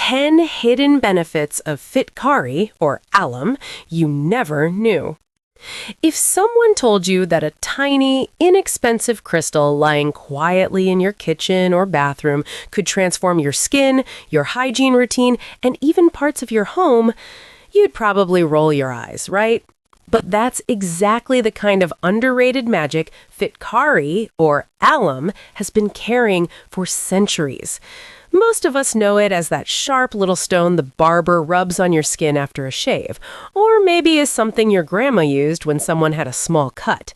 10 hidden benefits of Fitkari, or alum, you never knew. If someone told you that a tiny, inexpensive crystal lying quietly in your kitchen or bathroom could transform your skin, your hygiene routine, and even parts of your home, you'd probably roll your eyes, right? But that's exactly the kind of underrated magic Fitkari, or alum, has been carrying for centuries. Most of us know it as that sharp little stone the barber rubs on your skin after a shave, or maybe as something your grandma used when someone had a small cut.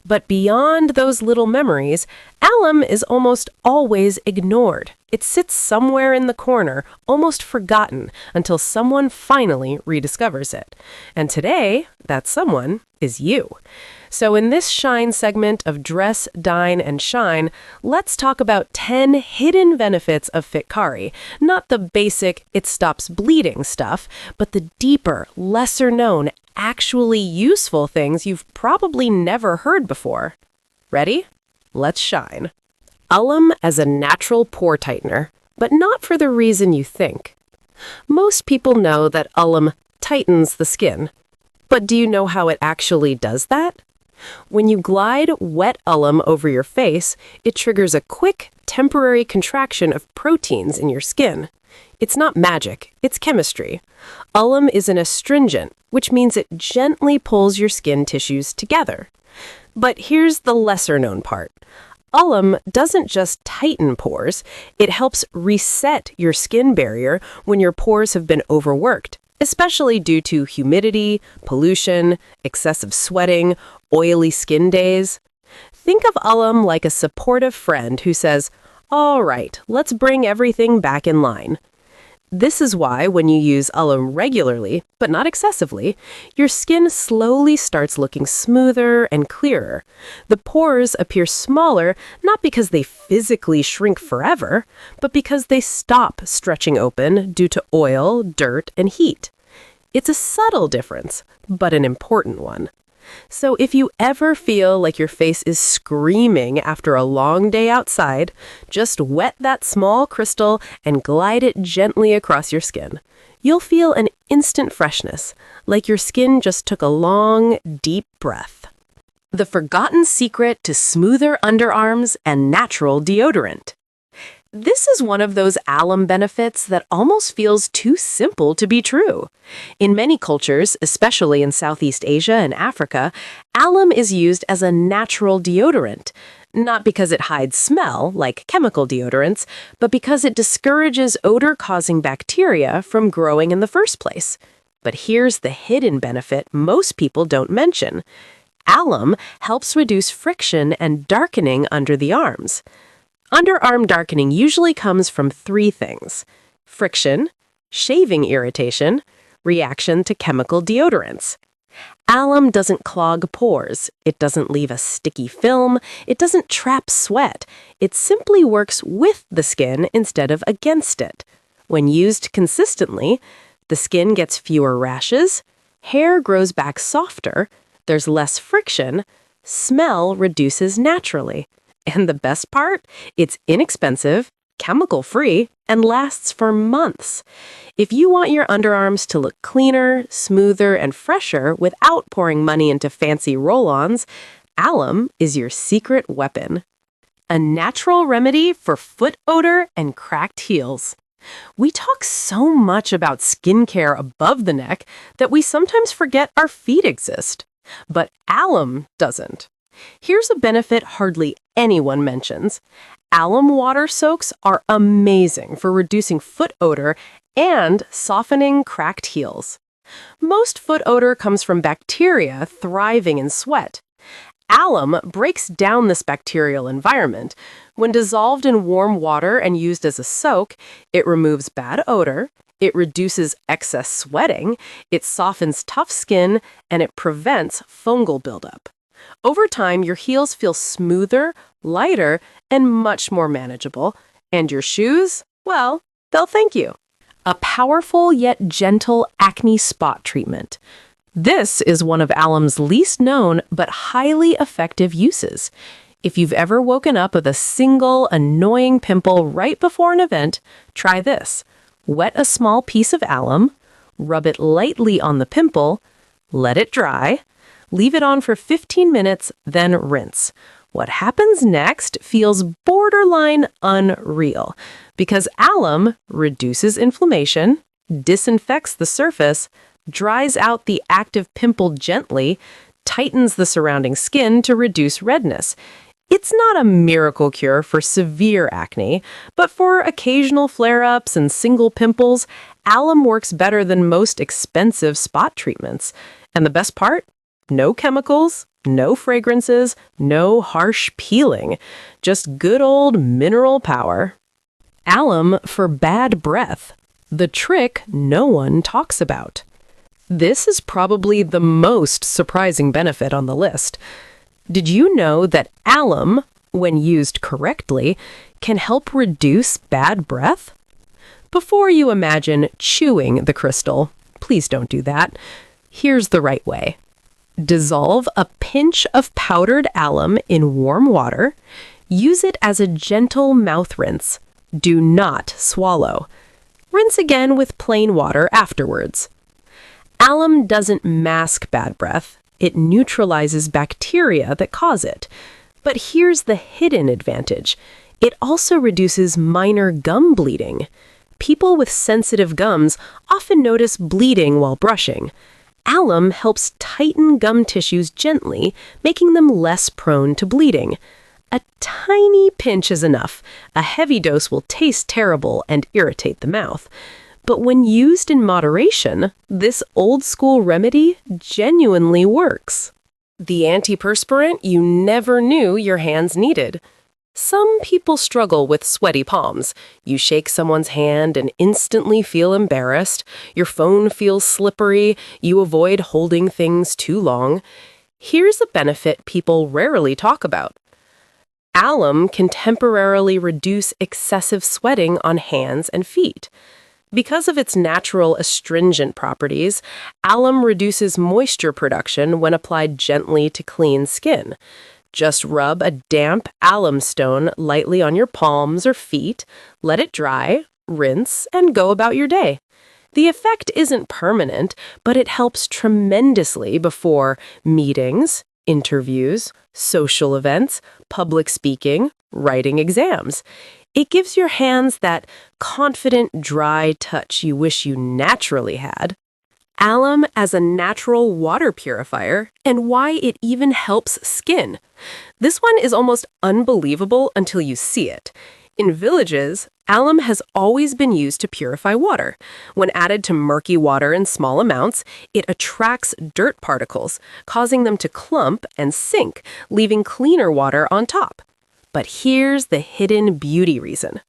But beyond those little memories, alum is almost always ignored. It sits somewhere in the corner, almost forgotten, until someone finally rediscovers it. And today, that someone is you. So in this Shine segment of Dress, Dine, and Shine, let's talk about 10 hidden benefits of Fitkari. Not the basic, it stops bleeding stuff, but the deeper, lesser-known, actually useful things you've probably never heard before. Ready? Let's shine. Alum as a natural pore tightener, but not for the reason you think. Most people know that alum tightens the skin. But do you know how it actually does that? When you glide wet alum over your face, it triggers a quick, temporary contraction of proteins in your skin. It's not magic, it's chemistry. Alum is an astringent, which means it gently pulls your skin tissues together. But here's the lesser-known part. Alum doesn't just tighten pores, it helps reset your skin barrier when your pores have been overworked, especially due to humidity, pollution, excessive sweating, oily skin days. Think of alum like a supportive friend who says, "All right, let's bring everything back in line." This is why when you use alum regularly, but not excessively, your skin slowly starts looking smoother and clearer. The pores appear smaller not because they physically shrink forever, but because they stop stretching open due to oil, dirt, and heat. It's a subtle difference, but an important one. So if you ever feel like your face is screaming after a long day outside, just wet that small crystal and glide it gently across your skin. You'll feel an instant freshness, like your skin just took a long, deep breath. The forgotten secret to smoother underarms and natural deodorant. This is one of those alum benefits that almost feels too simple to be true. In many cultures, especially in Southeast Asia and Africa, alum is used as a natural deodorant, not because it hides smell, like chemical deodorants, but because it discourages odor-causing bacteria from growing in the first place. But here's the hidden benefit most people don't mention. Alum helps reduce friction and darkening under the arms. Underarm darkening usually comes from 3 things: friction, shaving irritation, reaction to chemical deodorants. Alum doesn't clog pores, it doesn't leave a sticky film, it doesn't trap sweat. It simply works with the skin instead of against it. When used consistently, the skin gets fewer rashes, hair grows back softer, there's less friction, smell reduces naturally. And the best part? It's inexpensive, chemical-free, and lasts for months. If you want your underarms to look cleaner, smoother, and fresher without pouring money into fancy roll-ons, alum is your secret weapon. A natural remedy for foot odor and cracked heels. We talk so much about skincare above the neck that we sometimes forget our feet exist. But alum doesn't. Here's a benefit hardly anyone mentions. Alum water soaks are amazing for reducing foot odor and softening cracked heels. Most foot odor comes from bacteria thriving in sweat. Alum breaks down this bacterial environment. When dissolved in warm water and used as a soak, it removes bad odor, it reduces excess sweating, it softens tough skin, and it prevents fungal buildup. Over time, your heels feel smoother, lighter, and much more manageable. And your shoes? Well, they'll thank you. A powerful yet gentle acne spot treatment. This is one of alum's least known but highly effective uses. If you've ever woken up with a single annoying pimple right before an event, try this. Wet a small piece of alum, rub it lightly on the pimple, let it dry, leave it on for 15 minutes, then rinse. What happens next feels borderline unreal because alum reduces inflammation, disinfects the surface, dries out the active pimple gently, tightens the surrounding skin to reduce redness. It's not a miracle cure for severe acne, but for occasional flare-ups and single pimples, alum works better than most expensive spot treatments. And the best part? No chemicals, no fragrances, no harsh peeling. Just good old mineral power. Alum for bad breath. The trick no one talks about. This is probably the most surprising benefit on the list. Did you know that alum, when used correctly, can help reduce bad breath? Before you imagine chewing the crystal, please don't do that. Here's the right way. Dissolve a pinch of powdered alum in warm water. Use it as a gentle mouth rinse. Do not swallow. Rinse again with plain water afterwards. Alum doesn't mask bad breath. It neutralizes bacteria that cause it. But here's the hidden advantage. It also reduces minor gum bleeding. People with sensitive gums often notice bleeding while brushing. Alum helps tighten gum tissues gently, making them less prone to bleeding. A tiny pinch is enough. A heavy dose will taste terrible and irritate the mouth. But when used in moderation, this old-school remedy genuinely works. The antiperspirant you never knew your hands needed. Some people struggle with sweaty palms. You shake someone's hand and instantly feel embarrassed. Your phone feels slippery. You avoid holding things too long. Here's a benefit people rarely talk about. Alum can temporarily reduce excessive sweating on hands and feet. Because of its natural astringent properties, alum reduces moisture production when applied gently to clean skin. Just rub a damp alum stone lightly on your palms or feet, let it dry, rinse, and go about your day. The effect isn't permanent, but it helps tremendously before meetings, interviews, social events, public speaking, writing exams. It gives your hands that confident, dry touch you wish you naturally had. Alum as a natural water purifier, and why it even helps skin. This one is almost unbelievable until you see it. In villages, alum has always been used to purify water. When added to murky water in small amounts, it attracts dirt particles, causing them to clump and sink, leaving cleaner water on top. But here's the hidden beauty reason.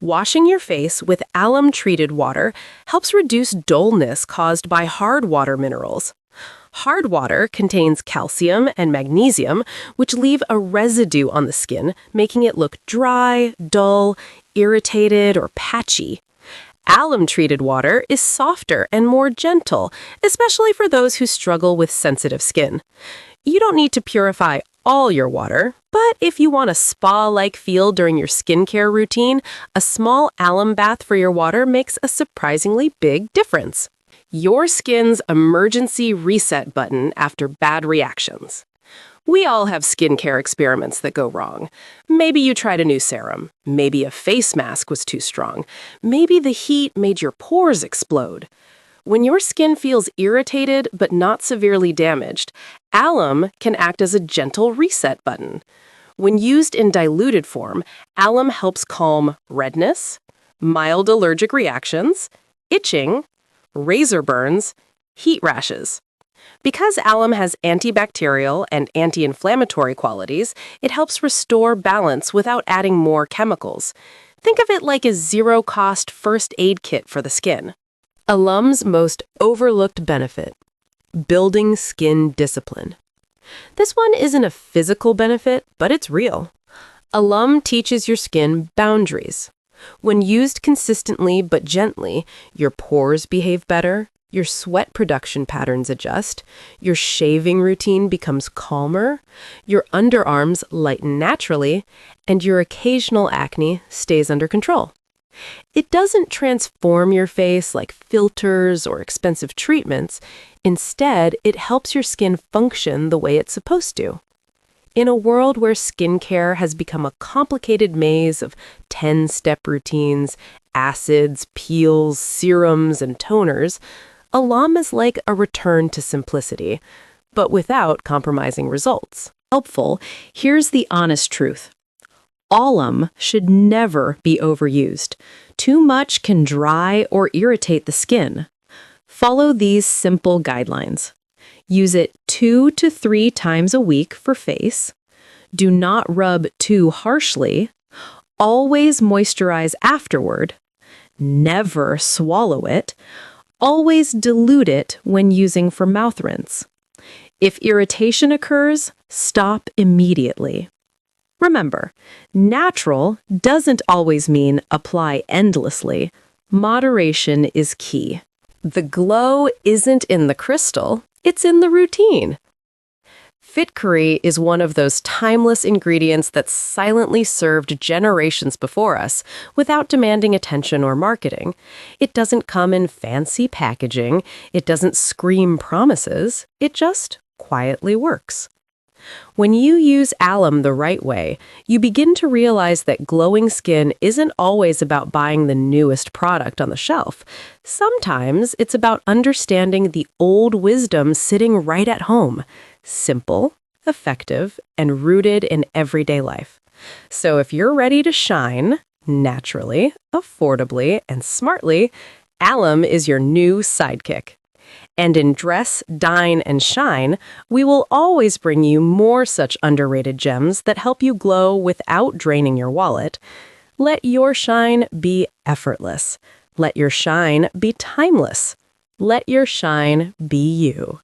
Washing your face with alum-treated water helps reduce dullness caused by hard water minerals. Hard water contains calcium and magnesium, which leave a residue on the skin, making it look dry, dull, irritated, or patchy. Alum-treated water is softer and more gentle, especially for those who struggle with sensitive skin. You don't need to purify all your water, but if you want a spa-like feel during your skincare routine, a small alum bath for your water makes a surprisingly big difference. Your skin's emergency reset button after bad reactions. We all have skincare experiments that go wrong. Maybe you tried a new serum. Maybe a face mask was too strong. Maybe the heat made your pores explode. When your skin feels irritated but not severely damaged, alum can act as a gentle reset button. When used in diluted form, alum helps calm redness, mild allergic reactions, itching, razor burns, heat rashes. Because alum has antibacterial and anti-inflammatory qualities, it helps restore balance without adding more chemicals. Think of it like a zero-cost first aid kit for the skin. Alum's most overlooked benefit: building skin discipline. This one isn't a physical benefit, but it's real. Alum teaches your skin boundaries. When used consistently but gently, your pores behave better, your sweat production patterns adjust, your shaving routine becomes calmer, your underarms lighten naturally, and your occasional acne stays under control. It doesn't transform your face like filters or expensive treatments. Instead, it helps your skin function the way it's supposed to. In a world where skincare has become a complicated maze of 10-step routines, acids, peels, serums, and toners, Alum is like a return to simplicity, but without compromising results. Helpful, here's the honest truth. Alum should never be overused. Too much can dry or irritate the skin. Follow these simple guidelines. Use it 2 to 3 times a week for face. Do not rub too harshly. Always moisturize afterward. Never swallow it. Always dilute it when using for mouth rinse. If irritation occurs, stop immediately. Remember, natural doesn't always mean apply endlessly. Moderation is key. The glow isn't in the crystal, it's in the routine. Fitkari is one of those timeless ingredients that silently served generations before us without demanding attention or marketing. It doesn't come in fancy packaging, it doesn't scream promises, it just quietly works. When you use alum the right way, you begin to realize that glowing skin isn't always about buying the newest product on the shelf. Sometimes it's about understanding the old wisdom sitting right at home. Simple, effective, and rooted in everyday life. So if you're ready to shine, naturally, affordably, and smartly, alum is your new sidekick. And in Dress, Dine, and Shine, we will always bring you more such underrated gems that help you glow without draining your wallet. Let your shine be effortless. Let your shine be timeless. Let your shine be you.